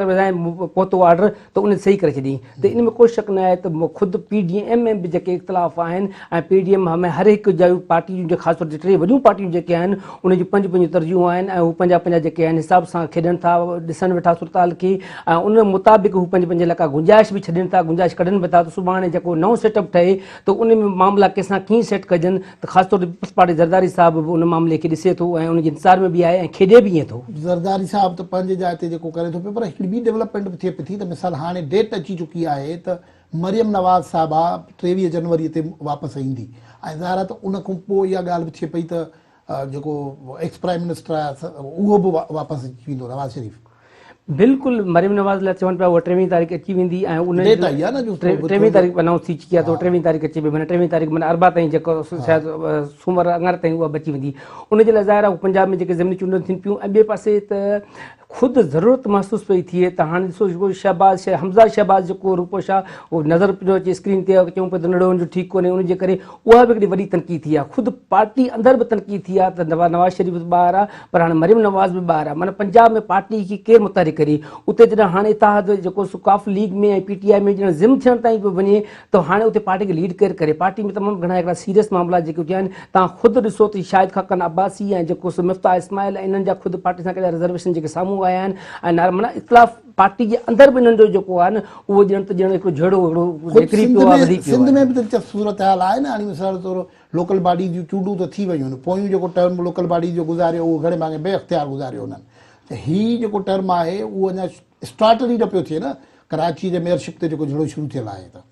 पहुतो ऑर्डर त उन सही करे छॾी। त इन में कोई शक न आहे त ख़ुदि PDM में बि जेके इख़्तिलाफ़ आहिनि, ऐं PDM में हर हिकु जूं पार्टियूं जे ख़ासि तौर ते 3 वॾियूं पार्टियूं जेके आहिनि उन जूं 5 तरजियूं आहिनि, ऐं हू पंहिंजा जेके आहिनि हिसाब सां खेॾनि था, ॾिसनि वेठा सूरताल खे, ऐं उन मुताबिक़ हू 5 लख गुंजाइश बि छॾनि था, गुंजाइश कढनि बि था त सुभाणे जेको नओं सेटअप ठहे त उन में मामला कंहिंसां कीअं सेट कजनि। त ख़ासि तौर ते पीपल्स पार्टी ज़रदारी साहिब बि उन मामले खे ॾिसे थो ऐं उनजे इंतज़ार में बि आहे ऐं खेॾे बि ईअं थो। ज़रदारी साहिब त पंहिंजे जाइ ते जेको करे थो पियो, पर हिकिड़ी ॿी डेवलपमेंट बि थिए पई थी त मिसाल हाणे डेट अची चुकी आहे त मरियम नवाज़ साहिबा 23 जनवरी ते वापसि ईंदी, ऐं ज़ाहिर आहे त उन खां पोइ इहा ॻाल्हि बि थिए पई त जेको एक्स प्राइम मिनिस्टर आहे उहो बि वापसि अची वेंदो, नवाज़ शरीफ़। बिल्कुलु मरियम नवाज़ लाइ चवनि पिया उहा 23 तारीख़ अची वेंदी, ऐं उन 23 तारीख़ अनाउंस थी चुकी आहे त 23 तारीख़ अची वई, माना 23 तारीख़ माना अरबा ताईं जेको शायदि सूमर अंगार ताईं उहा बची वेंदी। उनजे लाइ ज़ाहिर आहे पंजाब में जेके ज़मीनी चूंडूं थियनि पियूं, ऐं ॿिए पासे त ख़ुदि ज़रूरत महसूसु पई थिए त हाणे ॾिसो जेको हमज़ा शहबाज़ जेको रूपोश आहे उहो नज़र पियो अचे स्क्रीन ते, चऊं पिया त नंढो जो ठीकु कोन्हे, उनजे करे उहा बि हिकिड़ी वॾी तनक़ीद थी आहे। ख़ुदि पार्टी अंदरि बि तनक़ीद थी आहे त नवाज़ शरीफ़ बि ॿाहिरि आहे, पर हाणे मरियम नवाज़ बि ॿाहिरि आहे, माना पंजाब में पार्टी खे केरु मुतहरिक करे। उते जॾहिं हाणे इतिहाद जेको सुकाफ लीग में ऐं PTI में जॾहिं ज़िम थियण ताईं बि वञे त हाणे उते पार्टी खे लीड केरु करे। पार्टी में तमामु घणा हिकिड़ा सीरियस मामला जेके थिया आहिनि, तव्हां ख़ुदि ॾिसो त शाहिद खाकन अब्बासी ऐं जेको मिफ्ताह इस्माइल इन्हनि जा ख़ुदि पार्टी सां कहिड़ा रिज़र्वेशन जेके साम्हूं आया आहिनि, ऐं माना इख़्तिलाफ़ पार्टी जे अंदरि बि हिननि जो जेको आहे न उहो ॼण त ॼण हिकिड़ो जहिड़ो निकिरी पियो आहे, वधी पियो आहे। सिंध में बि दिलचस्प सूरत हाल आहे न। हाणे मिसाल तौरु लोकल बॉडी जूं चूंडूं त थी वियूं आहिनि, पोयूं जेको टर्म लोकल बॉडी जो गुज़ारियो उहो घणे भाङे बेअख्तियार गुज़ारियो उन्हनि। त हीउ जेको टर्म आहे उहो अञा स्टार्ट ई न पियो थिए न, कराची जे मेयरशिप ते जेको झड़ो शुरू थियल आहे। त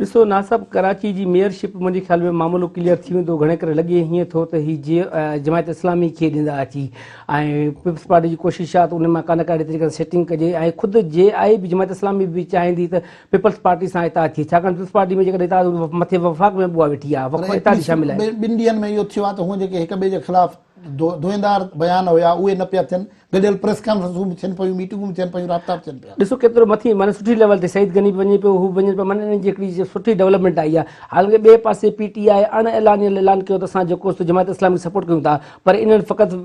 ॾिसो नासाब कराची जी मेयरशिप मुंहिंजे ख़्याल में मामलो क्लियर थी वेंदो, घणे करे लॻे हीअं थो त हीअ जमायत इस्लामी खे ॾींदा अची, ऐं पीपल्स पार्टी जी कोशिशि आहे त उन मां कान काॾे तरीक़े सां सेटिंग कजे, ऐं ख़ुदि JI बि जमायत इस्लामी बि चाहींदी त पीपल्स पार्टी सां इताद थिए, छाकाणि पीपल्स पार्टी में जेकॾहिं इताद मथे वफ़ाक़ में उहा वेठी आहे, इताद शामिल आहे। ॿिनि ॾींहंनि में इहो थियो आहे त हूअं जेके हिक ॿिए जे ख़िलाफ़ धोएंदार बयान हुया उहे न पिया थियनि, गॾियल प्रेस कॉन्फ्रेंसूं बि थियनि पियूं, मीटिंगूं बि थियनि पियूं, राब्ता बि थियनि पिया। ॾिसो केतिरो मथी माना सुठी लेवल ते सईद गनी वञे पियो, हू वञे पियो, माना इनजी हिकिड़ी सुठी डेवलपमेंट आई आहे। हालांकि ॿिए पासे PTI अण ऐलानियल ऐलान कयो त असां जेको जमायत इस्लामी सपोर्ट कयूं था, पर इन्हनि फ़क़ति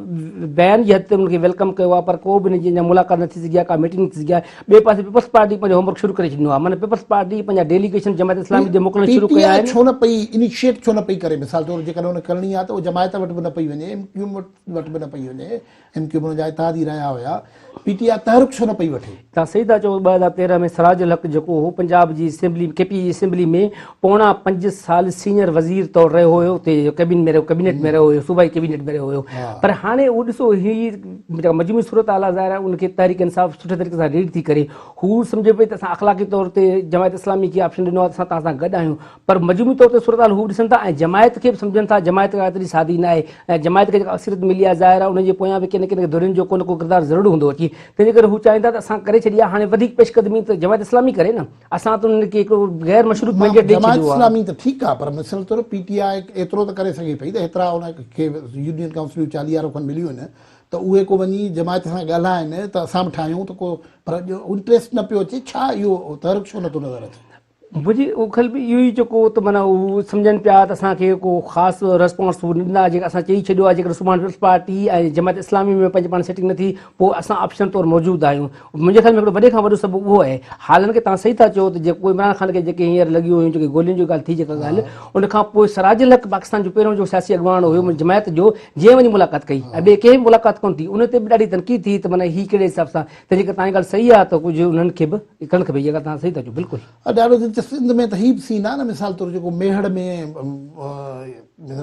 बयान जी हद ते उनखे वेलकम कयो आहे, पर को बि इनजी मुलाक़ात न थी सघी आहे, का मीटिंग न थी सघी आहे। ॿिए पासे पीपल्स पार्टी पंहिंजो होमवर्क शुरू करे छॾिनो आहे, माना पीपल्स पार्टी पंहिंजा डेलीगेशन जमायत इस्लामी जे मोकिलणु शुरू कया आहिनि। छो न पई इनिशिएट छो न पई करे, मिसाल तौरु जेकॾहिं उन करणी आहे त उहो जमायत वटि बि न पई वञे, MQ वटि बि न पई वञे, MQ में जा इतिहादी रहिया हुया, PTI तहरुक छो न पई वठे? तव्हां सही था चओ। 2013 में सिराज अल हक जेको हो पंजाब जी असेंबली KP जी असेंबली में पौणा 5 साल सीनियर वज़ीर तौरु रहियो हुयो, उते कैबिनेट में रहियो हुयो, सूबाई कैबिनेट में रहियो हुयो। पर हाणे उहो ॾिसो ही मजमूई सूरत हाल ज़ाहिर आहे उनखे तहरीक इंसाफ़ सुठे तरीक़े सां रीड थी करे, हू सम्झे पई त असां अख़लाक़ी तौर ते जमायत इस्लामी खे ऑप्शन ॾिनो आहे असां तव्हां सां गॾु आहियूं, पर मजमूई तौर ते सूरत हाल हू ॾिसनि था ऐं जमायत खे बि सम्झनि था जमायत का एतिरी सादी न आहे ऐं जमायत खे जेका अक्सरियत मिली आहे ज़ाहिर आहे उनजे पोयां बि कंहिं न कंहिं धुरियुनि जो को न को किरदारु ज़रूरु हूंदो अची, तंहिंजे करे हू चाहींदा त असां करे छॾी आहे, हाणे वधीक पेशकदमी त जमायत इस्लामी करे न, असां त उनखे हिकिड़ो गैर मशरूत मैंडेट ॾेई जमायत छॾियो आहे। इस्लामी त ठीकु आहे, पर मिसल तौर PTI एतिरो त करे सघे पई त हेतिरा उनखे यूनियन काउंसिल 40 खनि मिलियूं आहिनि त उहे को वञी जमायत सां ॻाल्हाइनि त असां बि ठाहियूं त को, पर इंट्रस्ट न पियो अचे, छा इहो तहरुक छो नथो नज़र अचे? मुंहिंजी उखल बि इहो ई जेको त माना हू सम्झनि पिया त असांखे को ख़ासि रिस्पॉन्स ॾींदा, जेका असां चई छॾियो आहे जेकर सुभाणे पीपल्स पार्टी ऐं जमायत इस्लामी में पंहिंजे पाण सेटिंग न थी पोइ असां ऑप्शन तौरु मौजूदु आहियूं। मुंहिंजे ख़्याल में हिकिड़ो वॾे खां वॾो सबबु उहो आहे। हालांकि तव्हां सही था चओ त जेको इमरान ख़ान खे जेके हींअर लॻियूं हुयूं जेके गोलियुनि जी ॻाल्हि थी जेका ॻाल्हि, उनखां पोइ सिराज अल हक पाकिस्तान जो पहिरियों जो सियासी अॻवान हुयो जमायत जो, जंहिं वञी मुलाक़ात कई ऐं ॿिए कंहिं मुलाक़ात कोन थी, उन ते बि ॾाढी तनक़ीद थी त माना ही कहिड़े हिसाब सां, तंहिंजे करे तव्हांजी ॻाल्हि सही आहे त कुझु उन्हनि खे बि करणु खपे, इहा ॻाल्हि तव्हां सही था चओ बिल्कुलु। ॾाढो दिलचस्प। सिंध में त ही बि सीन आहे न, मिसाल तौरु जेको मेहड़ में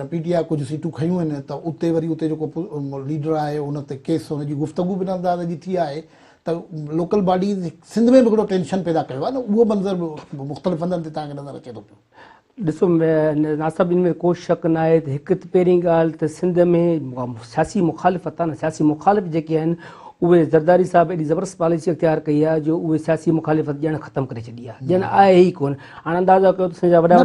PTI कुझु सीटूं खयूं आहिनि त उते वरी उते जेको लीडर आहे उन ते केस हुनजी गुफ़्तगू बि अंदाज़ जी थी आहे त लोकल बॉडी सिंध में बि हिकिड़ो टेंशन पैदा कयो आहे न, उहो मंज़र मुख़्तलिफ़ हंधनि ते तव्हांखे नज़र अचे थो पियो। ॾिसो नासिब इन में को शक न आहे त हिकु त पहिरीं ॻाल्हि त सिंध में सियासी मुखालिफ़त आहे न, सियासी मुखालिफ़ जेके आहिनि उहे ज़रदारी साहिब एॾी ज़बरदस्त पॉलिसी अख़्तियार कई आहे जो उहे सियासी मुखालिफ़त ॼण ख़तमु करे छॾी आहे, ॼण आहे ई कोन। हाणे अंदाज़ा कयो त असांजा वॾा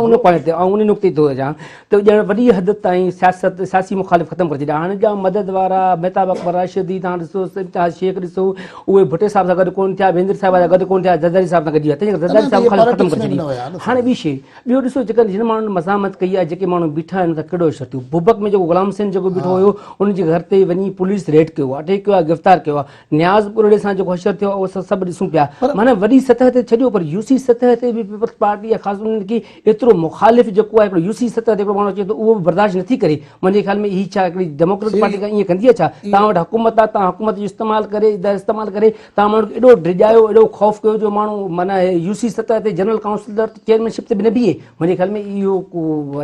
उन पॉइंट ते ऐं उन नुक़्ते ते थो अचां त ॼण वॾी हद ताईं सियासत सियासी मुखालिफ़ ख़तमु करे छॾिया। हाणे जा मदद वारा मेहताब अकबर राशिदी तव्हां ॾिसो, इम्तियाज़ शेख ॾिसो, उहे भुटे साहिब सां गॾु कोन थिया, बेंद्र साहिब सां गॾु कोन थिया, ज़रदारी साहिब सां गॾु विया, तंहिंजे करे ज़रदारी साहिब मुखालिफ़ ख़तमु करे छॾी। हाणे ॿी शइ ॿियो ॾिसो जेका जिन माण्हुनि मज़ामत कई आहे, जेके माण्हू बीठा आहिनि त कहिड़ो शर्त बुबक में जेको गुलाम हुसैन जेको बीठो हुयो उनजे घर ते वञी पुलिस रेड कयो आहे, अटैक कयो आहे, गिरफ़्तार कयो आहे। न्याज़ पुरड़े सां जेको हशर थियो आहे उहो सभु ॾिसूं पिया, माना वॾी सतह ते छॾियो, पर UC सतह ते बि पीपल्स पार्टी आहे ख़ासि उन्हनि खे एतिरो मुखालिफ़ जेको आहे हिकिड़ो UC सतह ते हिकिड़ो माण्हू अचे थो उहो बि बर्दाश्त नथी करे। मुंहिंजे ख़्याल में ही छा हिकिड़ी डेमोक्रेटिक पार्टी ईअं कंदी आहे छा? तव्हां वटि हुकूमत आहे, तव्हां हुकूमत जो इस्तेमालु करे तव्हां माण्हू खे एॾो डिॼायो, एॾो ख़ौफ़ कयो जो माण्हू माना UC सतह ते जनरल काउंसिलर चेयरमैनशिप ते बि न बीहे। मुंहिंजे ख़्याल में इहो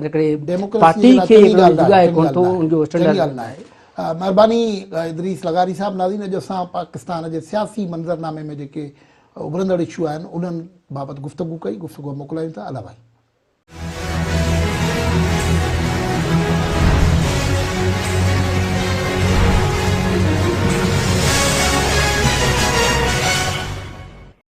हिकिड़े पार्टी खे जुगाए कोन थो, उनजो स्टैंडर्ड न आहे। महिरबानी इदरीस लगारी साहब। नाज़रीन, अॼु असां पाकिस्तान जे सियासी मंज़रनामे में जेके उभरंदड़ इशू आहिनि उन्हनि बाबति गुफ़्तगू कई, गुफ़्तगू मोकिलायूं था। अला भाई।